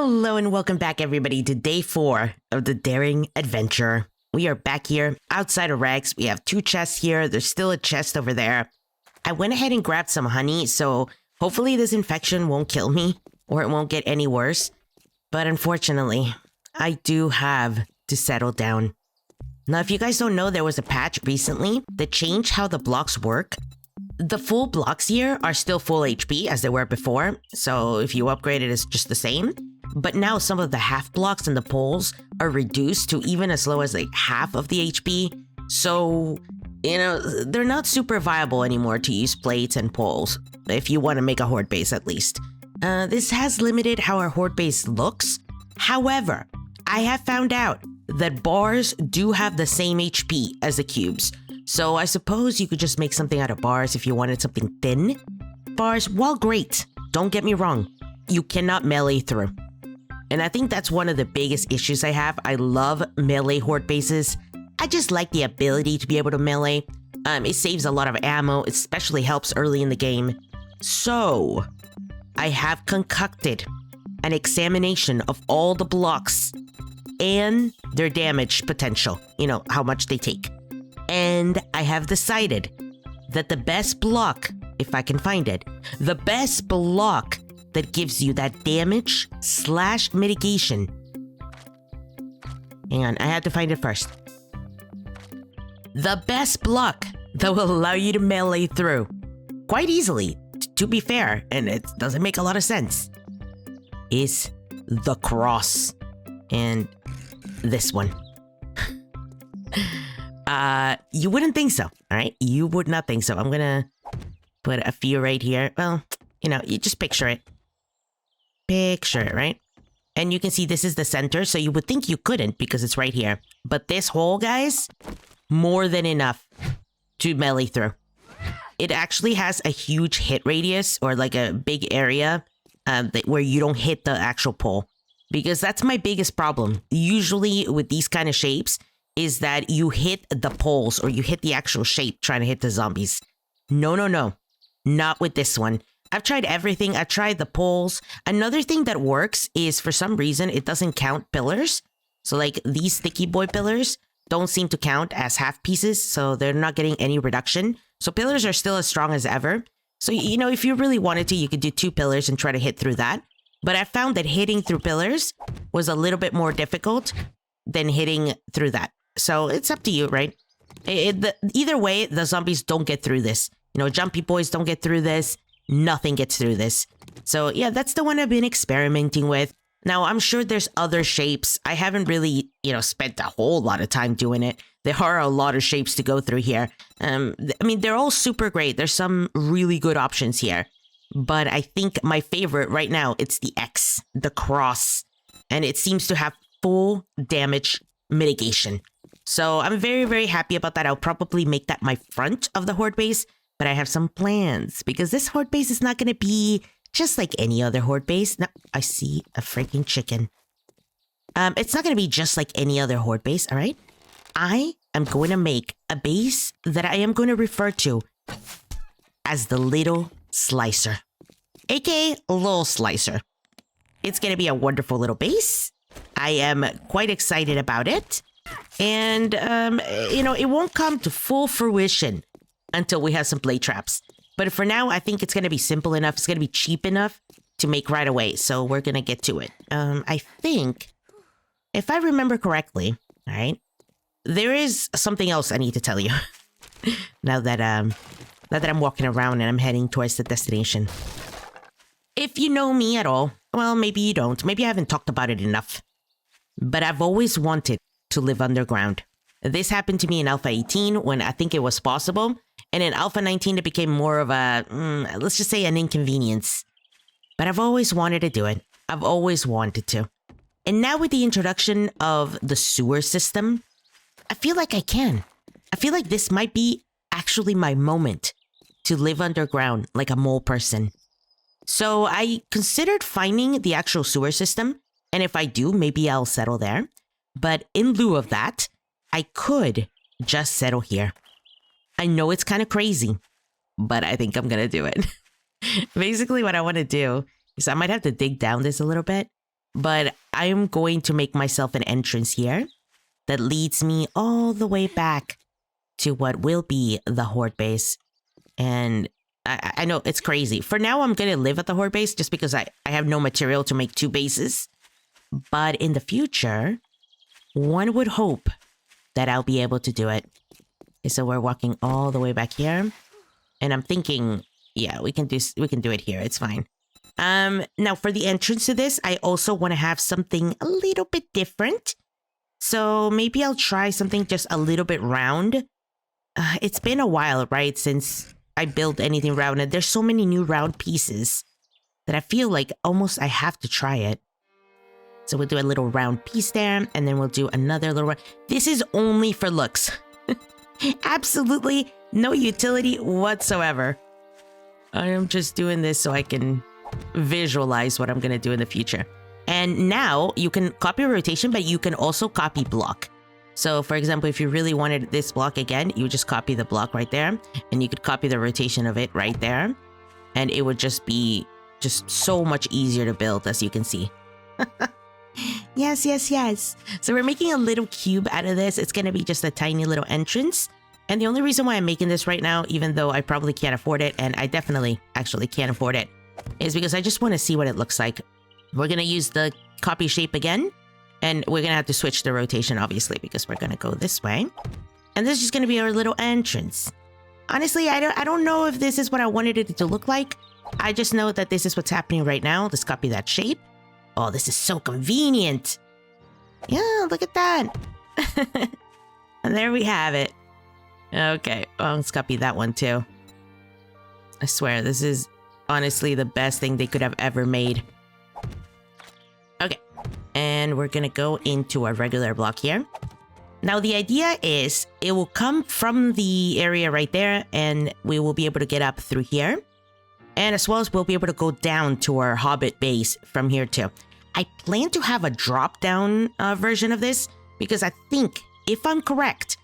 Hello and welcome back everybody to day 4 of the Daring Adventure. We are back here outside of Rex. We have 2 chests here. There's still a chest over there. I went ahead and grabbed some honey, so hopefully this infection won't kill me or it won't get any worse. But unfortunately, I do have to settle down. Now, if you guys don't know, there was a patch recently that changed how the blocks work. The full blocks here are still full HP as they were before, so if you upgrade it, it's just the same. But now some of the half blocks and the poles are reduced to even as low as like half of the HP. So, you know, they're not super viable anymore to use plates and poles, if you want to make a horde base at least. This has limited how our horde base looks. However, I have found out that bars do have the same HP as the cubes. So I suppose you could just make something out of bars if you wanted something thin. Bars, while great, don't get me wrong, you cannot melee through. And I think that's one of the biggest issues I have. I love melee horde bases. I just like the ability to be able to melee. It saves a lot of ammo, it especially helps early in the game. So, I have concocted an examination of all the blocks and their damage potential, you know, how much they take. And I have decided that the best block, if I can find it, the best block that gives you that damage / mitigation. Hang on, I had to find it first. The best block that will allow you to melee through quite easily, to be fair, and it doesn't make a lot of sense, is the cross. And this one. You wouldn't think so, all right? You would not think so. I'm gonna put a few right here. Well, you know, you just picture it. Picture it, right? And you can see this is the center, so you would think you couldn't because it's right here. But this hole, guys, more than enough to melee through. It actually has a huge hit radius, or like a big area where you don't hit the actual pole. Because that's my biggest problem. Usually with these kind of shapes, is that you hit the poles or you hit the actual shape trying to hit the zombies. No, no, no. Not with this one. I've tried everything. I've tried the poles. Another thing that works is for some reason it doesn't count pillars. So like these sticky boy pillars don't seem to count as half pieces, so they're not getting any reduction. So pillars are still as strong as ever. So, you know, if you really wanted to, you could do 2 pillars and try to hit through that. But I found that hitting through pillars was a little bit more difficult than hitting through that. So it's up to you, right? Either way, the zombies don't get through this. You know, jumpy boys don't get through this. Nothing gets through this. So yeah, that's the one I've been experimenting with. Now, I'm sure there's other shapes. I haven't really, you know, spent a whole lot of time doing it. There are a lot of shapes to go through here. I mean, they're all super great. There's some really good options here. But I think my favorite right now, it's the X, the cross. And it seems to have full damage mitigation. So I'm very, very happy about that. I'll probably make that my front of the horde base. But I have some plans because this horde base is not going to be just like any other horde base. No, I see a freaking chicken. It's not going to be just like any other horde base, all right? I am going to make a base that I am going to refer to as the Little Slicer, aka Little Slicer. It's going to be a wonderful little base. I am quite excited about it. And, you know, it won't come to full fruition until we have some play traps. But for now, I think it's going to be simple enough. It's going to be cheap enough to make right away. So we're going to get to it. I think, if I remember correctly, all right, there is something else I need to tell you now that I'm walking around and I'm heading towards the destination. If you know me at all, well, maybe you don't. Maybe I haven't talked about it enough. But I've always wanted to live underground. This happened to me in Alpha 18 when I think it was possible. And in Alpha 19, it became more of a, let's just say an inconvenience. But I've always wanted to do it. I've always wanted to. And now with the introduction of the sewer system, I feel like I can. I feel like this might be actually my moment to live underground like a mole person. So I considered finding the actual sewer system. And if I do, maybe I'll settle there. But in lieu of that, I could just settle here. I know it's kind of crazy, but I think I'm going to do it. Basically, what I want to do is I might have to dig down this a little bit But I'm going to make myself an entrance here that leads me all the way back to what will be the Horde base. And I know it's crazy. For now, I'm going to live at the Horde base just because I have no material to make 2 bases. But in the future, one would hope that I'll be able to do it. Okay, so we're walking all the way back here. And I'm thinking, yeah, we can do it here. It's fine. Now for the entrance to this, I also want to have something a little bit different. So maybe I'll try something just a little bit round. It's been a while, right, since I built anything round, and there's so many new round pieces that I feel like almost I have to try it. So we'll do a little round piece there, and then we'll do another little round. This is only for looks. Absolutely no utility whatsoever. I am just doing this so I can visualize what I'm going to do in the future. And now you can copy rotation, but you can also copy block. So for example, if you really wanted this block again, you would just copy the block right there, and you could copy the rotation of it right there. And it would just be so much easier to build, as you can see. Yes, yes, yes. So we're making a little cube out of this. It's going to be just a tiny little entrance. And the only reason why I'm making this right now, even though I probably can't afford it, and I definitely actually can't afford it, is because I just want to see what it looks like. We're going to use the copy shape again, and we're going to have to switch the rotation, obviously, because we're going to go this way. And this is just going to be our little entrance. Honestly, I don't know if this is what I wanted it to look like. I just know that this is what's happening right now. Let's copy that shape. Oh, this is so convenient. Yeah, look at that. And there we have it. Okay, well, let's copy that one too. I swear, this is honestly the best thing they could have ever made. Okay, and we're gonna go into a regular block here. Now, the idea is it will come from the area right there, and we will be able to get up through here. And as well as we'll be able to go down to our Hobbit base from here too. I plan to have a drop-down version of this, because I think, if I'm correct,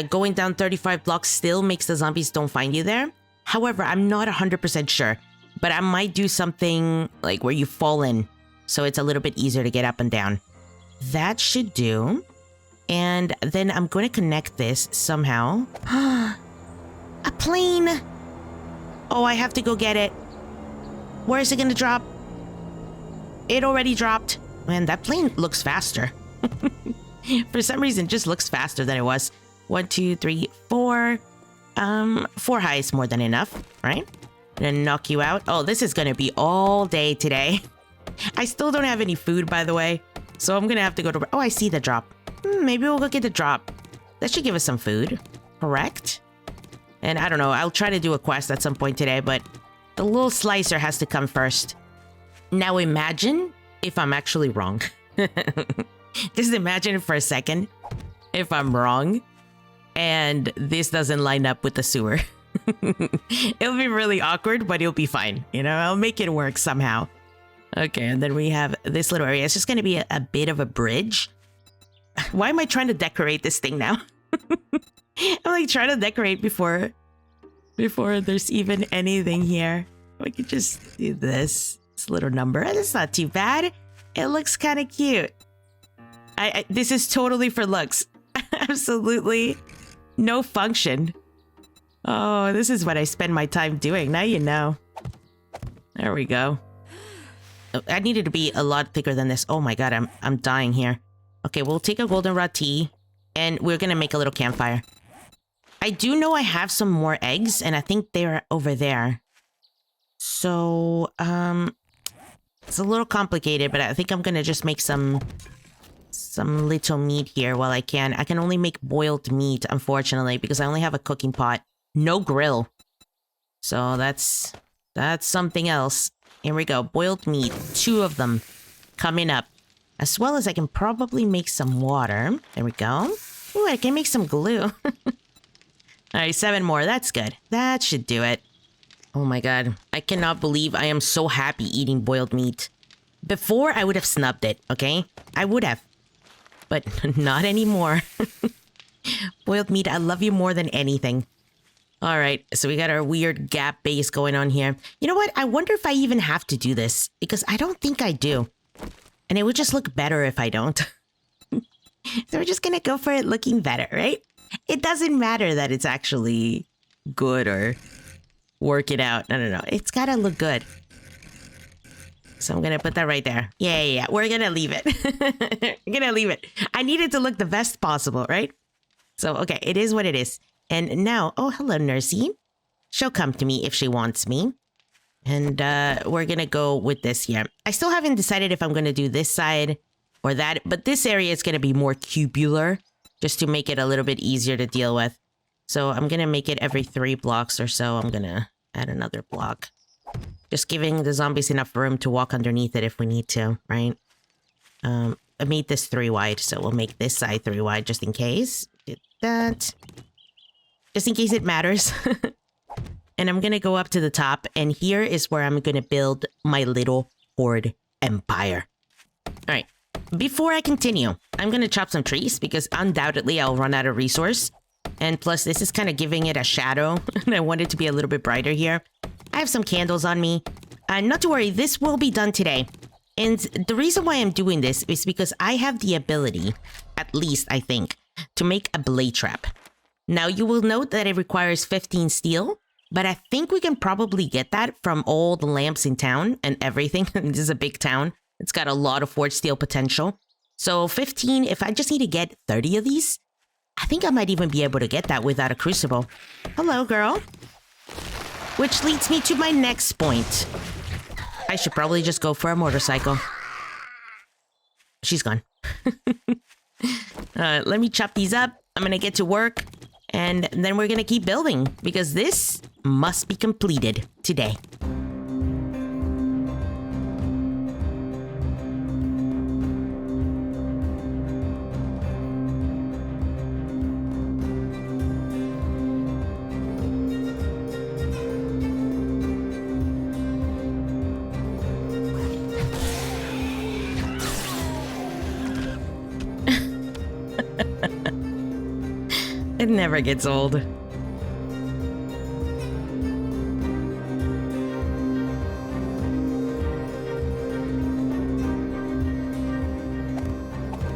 going down 35 blocks still makes the zombies don't find you there. However, I'm not 100% sure, but I might do something like where you fall in, so it's a little bit easier to get up and down. That should do. And then I'm going to connect this somehow. A plane! Oh, I have to go get it. Where is it going to drop? It already dropped. Man, that plane looks faster. For some reason, it just looks faster than it was. 1, 2, 3, 4. 4 high is more than enough, right? Gonna knock you out. Oh, this is gonna be all day today. I still don't have any food, by the way. So I'm gonna have to go to... Oh, I see the drop. Maybe we'll go get the drop. That should give us some food, correct? And I don't know, I'll try to do a quest at some point today, but the little slicer has to come first. Now imagine if I'm actually wrong. Just imagine for a second if I'm wrong and this doesn't line up with the sewer. It'll be really awkward, but it'll be fine. You know, I'll make it work somehow. Okay, and then we have this little area. It's just going to be a bit of a bridge. Why am I trying to decorate this thing now? I'm like trying to decorate before there's even anything here. We could just do this little number. That's not too bad. It looks kind of cute. This is totally for looks. Absolutely no function. Oh, this is what I spend my time doing. Now you know. There we go. Oh, I needed to be a lot thicker than this. Oh my god, I'm dying here. Okay, we'll take a goldenrod tea, and we're gonna make a little campfire. I do know I have some more eggs, and I think they're over there. So, it's a little complicated, but I think I'm gonna just make some little meat here while I can. I can only make boiled meat, unfortunately, because I only have a cooking pot. No grill. So that's something else. Here we go. Boiled meat. 2 of them coming up. As well as I can probably make some water. There we go. Ooh, I can make some glue. All right, 7 more. That's good. That should do it. Oh my god. I cannot believe I am so happy eating boiled meat. Before, I would have snubbed it, okay? I would have. But not anymore. Boiled meat, I love you more than anything. All right, so we got our weird gap base going on here. You know what? I wonder if I even have to do this, because I don't think I do. And it would just look better if I don't. So we're just gonna go for it looking better, right? It doesn't matter that it's actually good or work it out. No. It's gotta look good. So I'm gonna put that right there. Yeah. We're gonna leave it. We're gonna leave it. I need it to look the best possible, right? So, okay, it is what it is. And now, oh, hello, Nursey. She'll come to me if she wants me. And we're gonna go with this here. I still haven't decided if I'm gonna do this side or that, but this area is gonna be more cubular just to make it a little bit easier to deal with. So I'm gonna make it every 3 blocks or so. I'm gonna add another block. Just giving the zombies enough room to walk underneath it if we need to, right? I made this 3 wide, so we'll make this side 3 wide just in case. Did that. Just in case it matters. And I'm gonna go up to the top, and here is where I'm gonna build my little Horde empire. Alright, before I continue, I'm gonna chop some trees because undoubtedly I'll run out of resource. And plus, this is kind of giving it a shadow, and I want it to be a little bit brighter here. I have some candles on me. Not to worry, this will be done today. And the reason why I'm doing this is because I have the ability, at least I think, to make a blade trap. Now, you will note that it requires 15 steel, but I think we can probably get that from all the lamps in town and everything. This is a big town. It's got a lot of forged steel potential. So 15, if I just need to get 30 of these, I think I might even be able to get that without a crucible. Hello, girl. Which leads me to my next point. I should probably just go for a motorcycle. She's gone. Let me chop these up. I'm gonna get to work. And then we're gonna keep building. Because this must be completed today. It never gets old.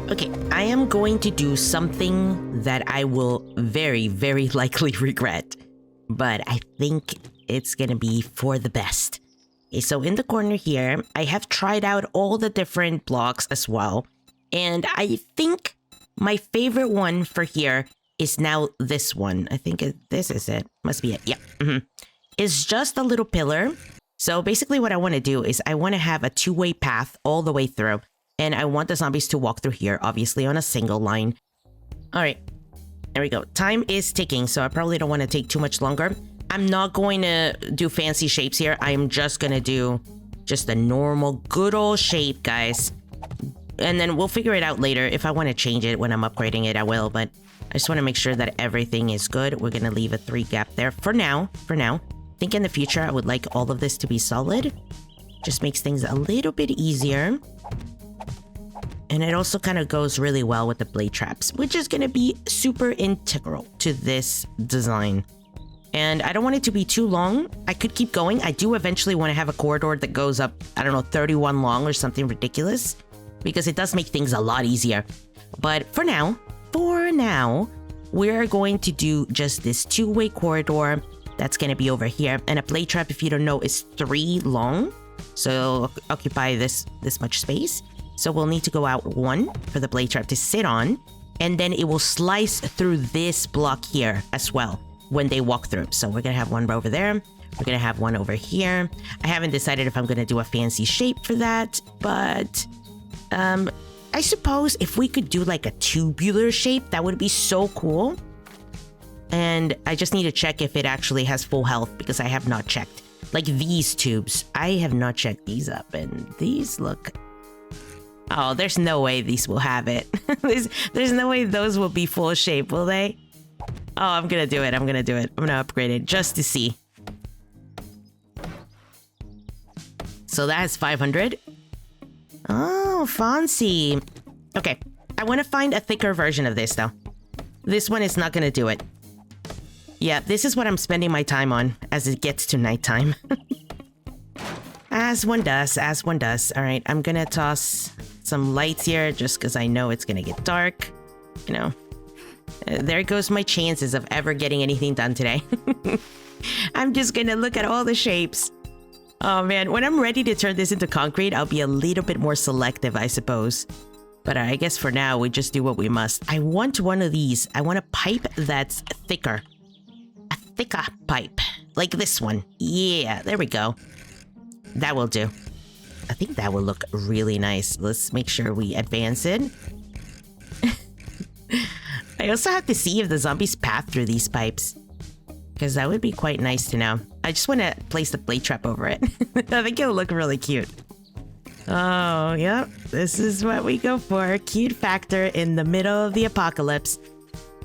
Okay, I am going to do something that I will very, very likely regret. But I think it's gonna be for the best. Okay, so in the corner here, I have tried out all the different blocks as well. And I think my favorite one for here is now this one. I think this is it. Must be it. Yeah. It's just a little pillar. So basically what I want to do is I want to have a 2-way path all the way through. And I want the zombies to walk through here, obviously on a single line. All right. There we go. Time is ticking, so I probably don't want to take too much longer. I'm not going to do fancy shapes here. I'm just going to do just a normal good old shape, guys. And then we'll figure it out later. If I want to change it when I'm upgrading it, I will. But I just want to make sure that everything is good. We're going to leave a 3 gap there for now. I think in the future, I would like all of this to be solid. Just makes things a little bit easier. And it also kind of goes really well with the blade traps, which is going to be super integral to this design. And I don't want it to be too long. I could keep going. I do eventually want to have a corridor that goes up, I don't know, 31 long or something ridiculous, because it does make things a lot easier. But for now, we're going to do just this 2-way corridor that's going to be over here. And a blade trap, if you don't know, is 3 long. So occupy this much space. So we'll need to go out 1 for the blade trap to sit on. And then it will slice through this block here as well when they walk through. So we're going to have 1 over there. We're going to have 1 over here. I haven't decided if I'm going to do a fancy shape for that, but I suppose if we could do like a tubular shape, that would be so cool. And I just need to check if it actually has full health because I have not checked. Like these tubes, I have not checked these up, and these look... Oh, there's no way these will have it. there's no way those will be full shape, will they? Oh, I'm gonna do it. I'm gonna upgrade it just to see. So that has 500. Oh, fancy. Okay, I want to find a thicker version of this, though. This one is not going to do it. Yeah, this is what I'm spending my time on as it gets to nighttime. As one does. All right, I'm going to toss some lights here just because I know it's gonna get dark. You know, there goes my chances of ever getting anything done today. I'm just gonna look at all the shapes. Oh man, when I'm ready to turn this into concrete, I'll be a little bit more selective, I suppose. But I guess for now, we just do what we must. I want one of these. I want a pipe that's thicker. A thicker pipe. Like this one. Yeah, there we go. That will do. I think that will look really nice. Let's make sure we advance it. I also have to see if the zombies path through these pipes, because that would be quite nice to know. I just want to place the plate trap over it. I think it'll look really cute. Oh, yep. This is what we go for. Cute factor in the middle of the apocalypse.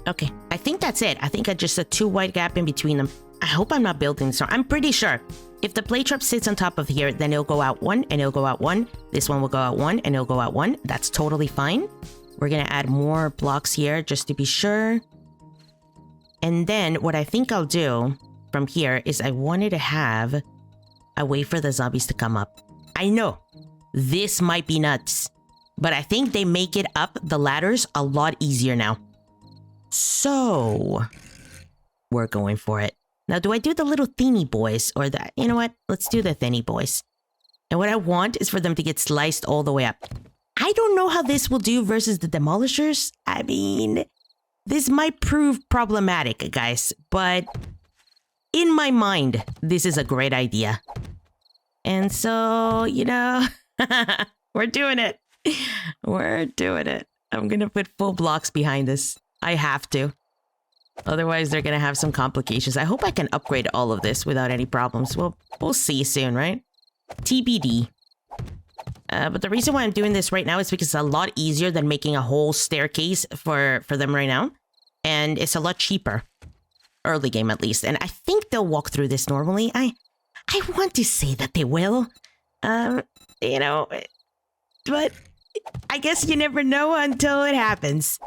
Okay, I think that's it. I think I just a 2 white gap in between them. I hope I'm not building so. I'm pretty sure if the plate trap sits on top of here, then it'll go out 1 and it'll go out 1. This one will go out 1 and it'll go out 1. That's totally fine. We're gonna add more blocks here just to be sure. And then what I think I'll do from here is I wanted to have a way for the zombies to come up. I know this might be nuts, but I think they make it up the ladders a lot easier now. So we're going for it. Now, do I do the little thinny boys or the, you know what? Let's do the thinny boys. And what I want is for them to get sliced all the way up. I don't know how this will do versus the demolishers. I mean, this might prove problematic, guys, but in my mind, this is a great idea. And so, you know, we're doing it. We're doing it. I'm going to put full blocks behind this. I have to. Otherwise, they're going to have some complications. I hope I can upgrade all of this without any problems. Well, we'll see soon, right? TBD. But the reason why I'm doing this right now is because it's a lot easier than making a whole staircase for them right now. And it's a lot cheaper. Early game, at least. And I think they'll walk through this normally. I want to say that they will. You know, but I guess you never know until it happens.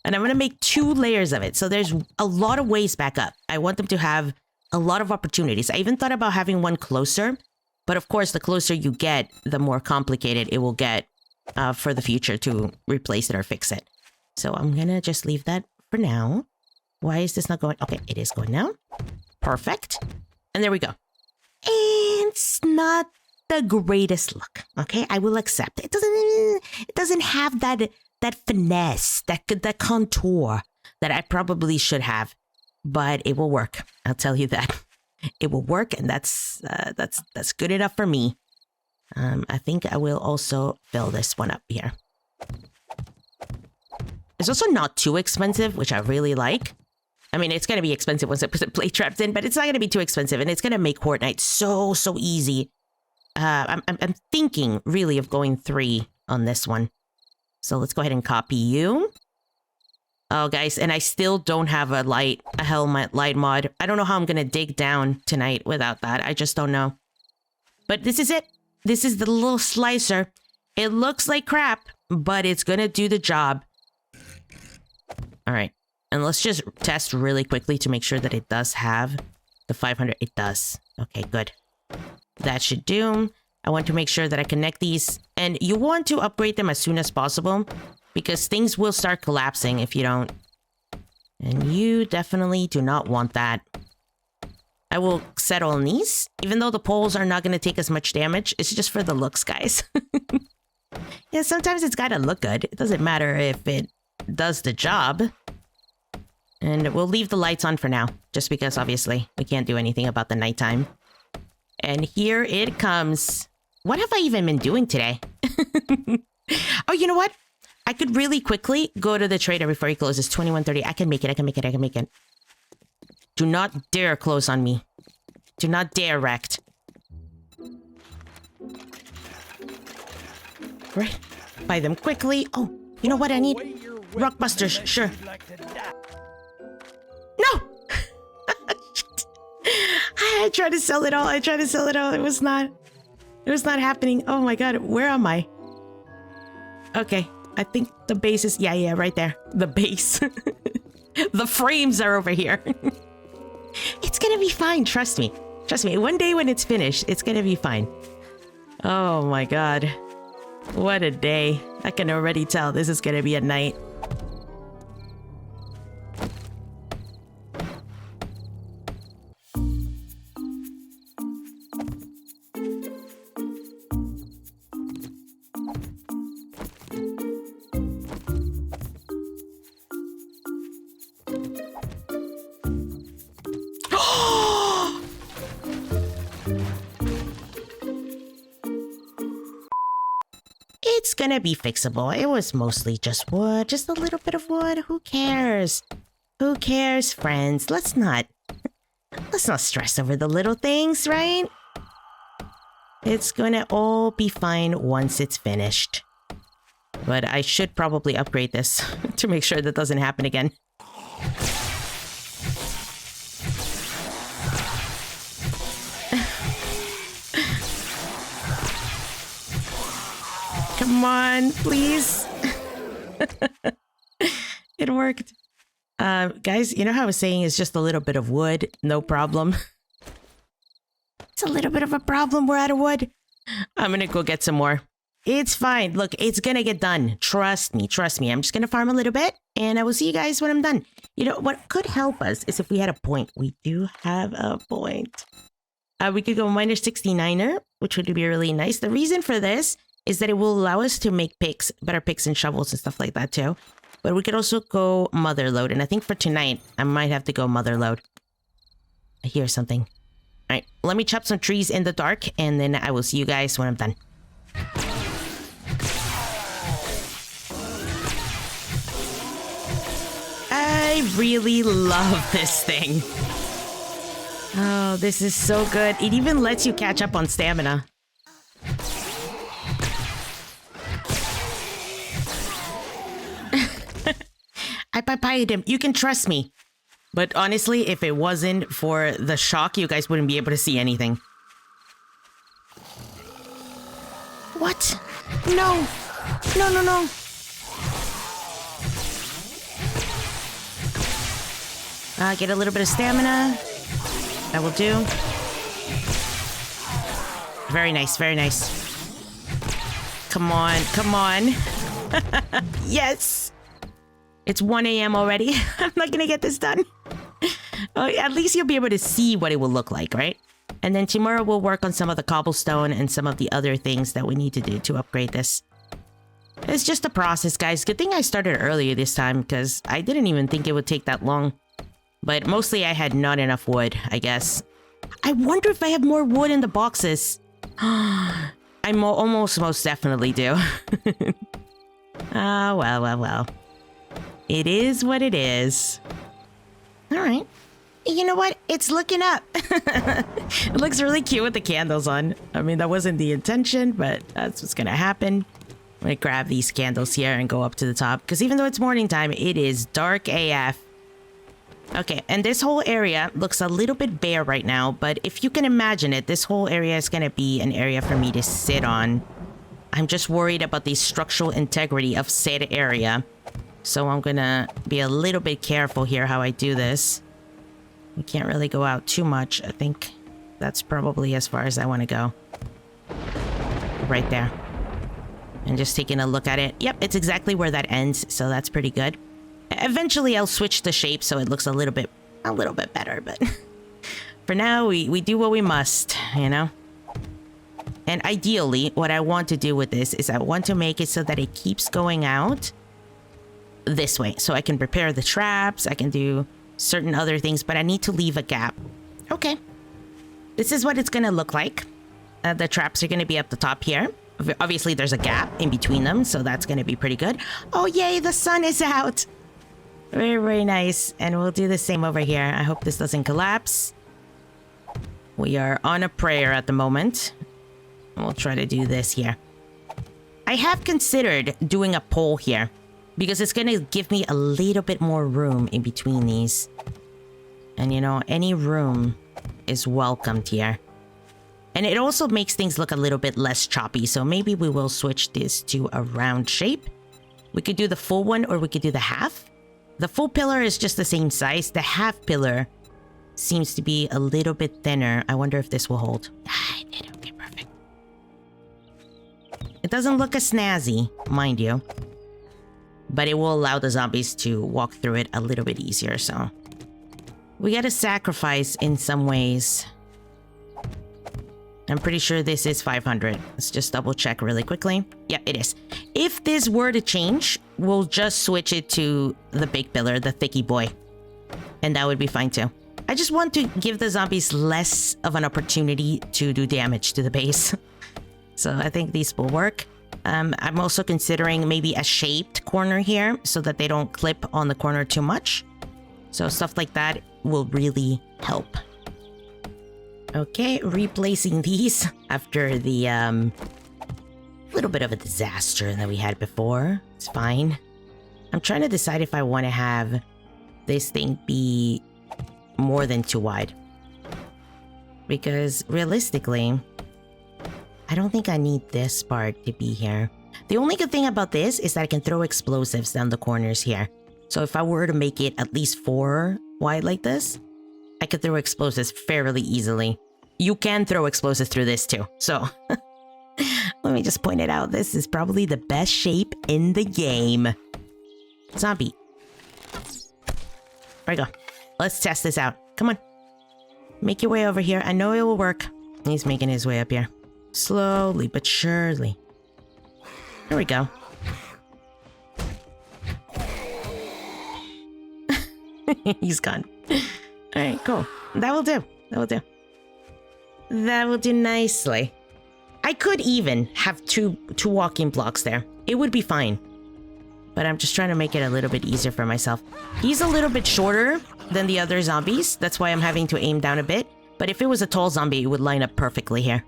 And I'm going to make 2 layers of it. So there's a lot of ways back up. I want them to have a lot of opportunities. I even thought about having one closer. But of course, the closer you get, the more complicated it will get for the future to replace it or fix it. So I'm going to just leave that for now. Why is this not going? Okay, it is going now. Perfect. And there we go. And it's not the greatest look. Okay, I will accept it. It doesn't have that finesse, that contour that I probably should have, but it will work. I'll tell you that. It will work, and that's good enough for me. I think I will also fill this one up here. It's also not too expensive, which I really like. I mean, it's going to be expensive once I put the plate traps in, but it's not going to be too expensive, and it's going to make Horde Night so easy. I'm thinking, really, of going 3 on this one. So let's go ahead and copy you. Oh, guys, and I still don't have a helmet light mod. I don't know how I'm going to dig down tonight without that. I just don't know. But this is it. This is the little slicer. It looks like crap, but it's going to do the job. All right. And let's just test really quickly to make sure that it does have the 500. It does. Okay, good. That should do. I want to make sure that I connect these. And you want to upgrade them as soon as possible, because things will start collapsing if you don't. And you definitely do not want that. I will settle on these. Even though the poles are not going to take as much damage, it's just for the looks, guys. Yeah, sometimes it's got to look good. It doesn't matter if it does the job. And we'll leave the lights on for now, just because obviously we can't do anything about the nighttime. And here it comes. What have I even been doing today? Oh, you know what? I could really quickly go to the trader before he closes. 21:30. I can make it. I can make it. I can make it. Do not dare close on me. Do not dare, Wrecked. Right. Buy them quickly. Oh, you know what I need? Rockbusters. Sure. No! I tried to sell it all. I tried to sell it all. It was not happening. Oh my god. Where am I? Okay. I think the base is... Yeah, right there. The base. The frames are over here. It's gonna be fine. Trust me. Trust me. One day when it's finished, it's gonna be fine. Oh my god. What a day. I can already tell this is gonna be a night. It's gonna be fixable. It was mostly just wood, just a little bit of wood. Who cares? Who cares, friends? Let's not stress over the little things, right? It's gonna all be fine once it's finished. But I should probably upgrade this to make sure that doesn't happen again. Come on, please. It worked. Guys, you know how I was saying it's just a little bit of wood, no problem. It's a little bit of a problem, we're out of wood. I'm gonna go get some more. It's fine. Look, it's gonna get done. Trust me, trust me. I'm just gonna farm a little bit, and I will see you guys when I'm done. You know, what could help us is if we had a point. We do have a point. We could go minor 69er, which would be really nice. The reason for this is that it will allow us to make picks, better picks and shovels and stuff like that too. But we could also go mother load, and I think for tonight, I might have to go mother load. I hear something. All right, let me chop some trees in the dark, and then I will see you guys when I'm done. I really love this thing. Oh, this is so good. It even lets you catch up on stamina. I papayed him. You can trust me. But honestly, if it wasn't for the shock, you guys wouldn't be able to see anything. What? No. No, no, no. Get a little bit of stamina. That will do. Very nice, very nice. Come on, come on. Yes. It's 1 a.m. already. I'm not gonna get this done. At least you'll be able to see what it will look like, right? And then tomorrow we'll work on some of the cobblestone and some of the other things that we need to do to upgrade this. It's just a process, guys. Good thing I started earlier this time because I didn't even think it would take that long. But mostly I had not enough wood, I guess. I wonder if I have more wood in the boxes. I almost most definitely do. Ah, well, well, well. It is what it is. All right. You know what? It's looking up. It looks really cute with the candles on. I mean, that wasn't the intention, but that's what's going to happen. I'm going to grab these candles here and go up to the top. Because even though it's morning time, it is dark AF. Okay, and this whole area looks a little bit bare right now. But if you can imagine it, this whole area is going to be an area for me to sit on. I'm just worried about the structural integrity of said area. So I'm gonna be a little bit careful here how I do this. We can't really go out too much. I think that's probably as far as I want to go. Right there. And just taking a look at it. Yep, it's exactly where that ends, so that's pretty good. Eventually I'll switch the shape so it looks a little bit better, but for now we do what we must, you know? And ideally, what I want to do with this is I want to make it so that it keeps going out this way, so I can prepare the traps, I can do certain other things, but I need to leave a gap. Okay. This is what it's gonna look like. The traps are gonna be up the top here. Obviously, there's a gap in between them, so that's gonna be pretty good. Oh, yay, the sun is out! Very, very nice. And we'll do the same over here. I hope this doesn't collapse. We are on a prayer at the moment. We'll try to do this here. I have considered doing a pole here, because it's going to give me a little bit more room in between these. And you know, any room is welcomed here. And it also makes things look a little bit less choppy. So maybe we will switch this to a round shape. We could do the full one or we could do the half. The full pillar is just the same size. The half pillar seems to be a little bit thinner. I wonder if this will hold. Ah, it did. Okay, perfect. It doesn't look as snazzy, mind you. But it will allow the zombies to walk through it a little bit easier, so... We gotta sacrifice in some ways. I'm pretty sure this is 500. Let's just double check really quickly. Yep, it is. If this were to change, we'll just switch it to the big pillar, the thicky boy. And that would be fine too. I just want to give the zombies less of an opportunity to do damage to the base. So I think these will work. I'm also considering maybe a shaped corner here so that they don't clip on the corner too much. So stuff like that will really help. Okay, replacing these after the little bit of a disaster that we had before. It's fine. I'm trying to decide if I want to have this thing be more than too wide. Because realistically, I don't think I need this part to be here. The only good thing about this is that I can throw explosives down the corners here. So if I were to make it at least 4 wide like this, I could throw explosives fairly easily. You can throw explosives through this too. So let me just point it out. This is probably the best shape in the game. Zombie. There we go. Let's test this out. Come on. Make your way over here. I know it will work. He's making his way up here. Slowly but surely. There we go. He's gone. Alright, cool. That will do. That will do. That will do nicely. I could even have two walking blocks there. It would be fine. But I'm just trying to make it a little bit easier for myself. He's a little bit shorter than the other zombies. That's why I'm having to aim down a bit. But if it was a tall zombie, it would line up perfectly here.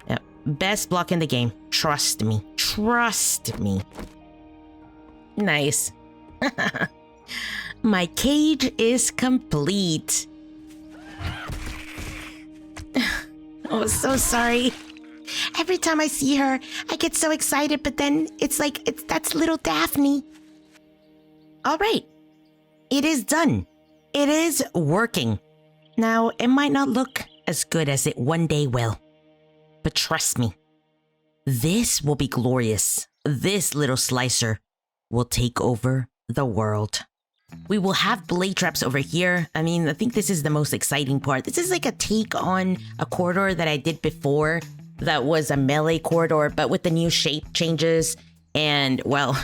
Yep. Best block in the game. Trust me. Trust me. Nice. My cage is complete. Oh, so sorry. Every time I see her, I get so excited, but then it's like, that's little Daphne. All right. It is done. It is working. Now, it might not look as good as it one day will. But trust me, this will be glorious. This little slicer will take over the world. We will have blade traps over here. I mean, I think this is the most exciting part. This is like a take on a corridor that I did before that was a melee corridor, but with the new shape changes and, well,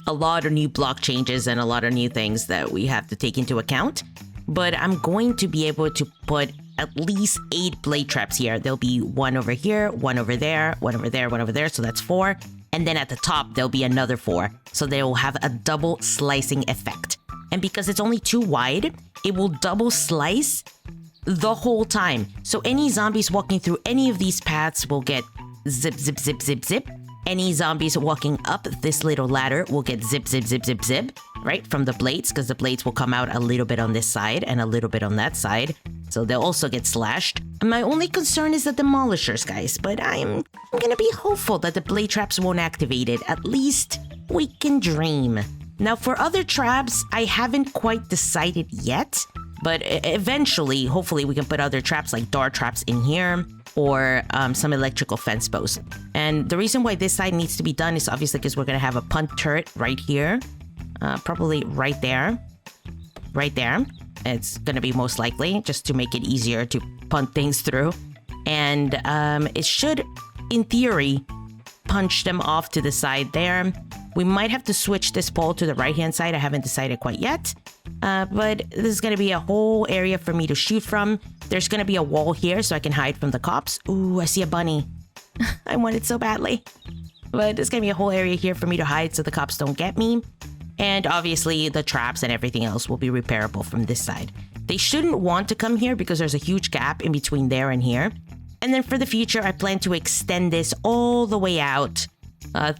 a lot of new block changes and a lot of new things that we have to take into account. But I'm going to be able to put at least 8 blade traps here. There'll be 1 over here, 1 over there, 1 over there, 1 over there. So that's 4. And then at the top, there'll be another 4. So they will have a double slicing effect. And because it's only 2 wide, it will double slice the whole time. So any zombies walking through any of these paths will get zip, zip, zip, zip, zip. Any zombies walking up this little ladder will get zip, zip, zip, zip, zip, right? From the blades, because the blades will come out a little bit on this side and a little bit on that side. So they'll also get slashed. And my only concern is the demolishers, guys. But I'm gonna be hopeful that the blade traps won't activate it. At least we can dream. Now for other traps, I haven't quite decided yet. But eventually, hopefully we can put other traps like dart traps in here or some electrical fence posts. And the reason why this side needs to be done is obviously because we're going to have a punt turret right here. Probably right there. Right there. It's going to be most likely just to make it easier to punt things through. And it should, in theory, punch them off to the side there. We might have to switch this pole to the right-hand side. I haven't decided quite yet. But this is going to be a whole area for me to shoot from. There's going to be a wall here so I can hide from the cops. Ooh, I see a bunny. I want it so badly. But there's going to be a whole area here for me to hide so the cops don't get me. And obviously the traps and everything else will be repairable from this side. They shouldn't want to come here because there's a huge gap in between there and here. And then for the future, I plan to extend this all the way out. I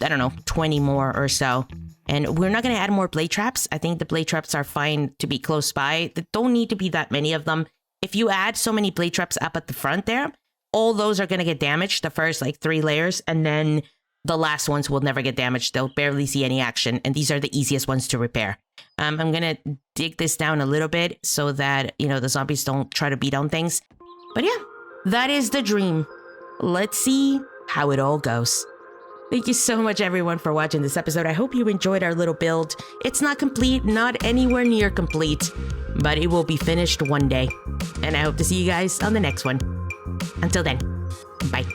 don't know, 20 more or so. And we're not going to add more blade traps. I think the blade traps are fine to be close by. There don't need to be that many of them. If you add so many blade traps up at the front there, all those are going to get damaged, the first like 3 layers. And then the last ones will never get damaged. They'll barely see any action. And these are the easiest ones to repair. I'm going to dig this down a little bit so that, you know, the zombies don't try to beat on things. But yeah, that is the dream. Let's see how it all goes. Thank you so much, everyone, for watching this episode. I hope you enjoyed our little build. It's not complete, not anywhere near complete, but it will be finished one day. And I hope to see you guys on the next one. Until then, bye.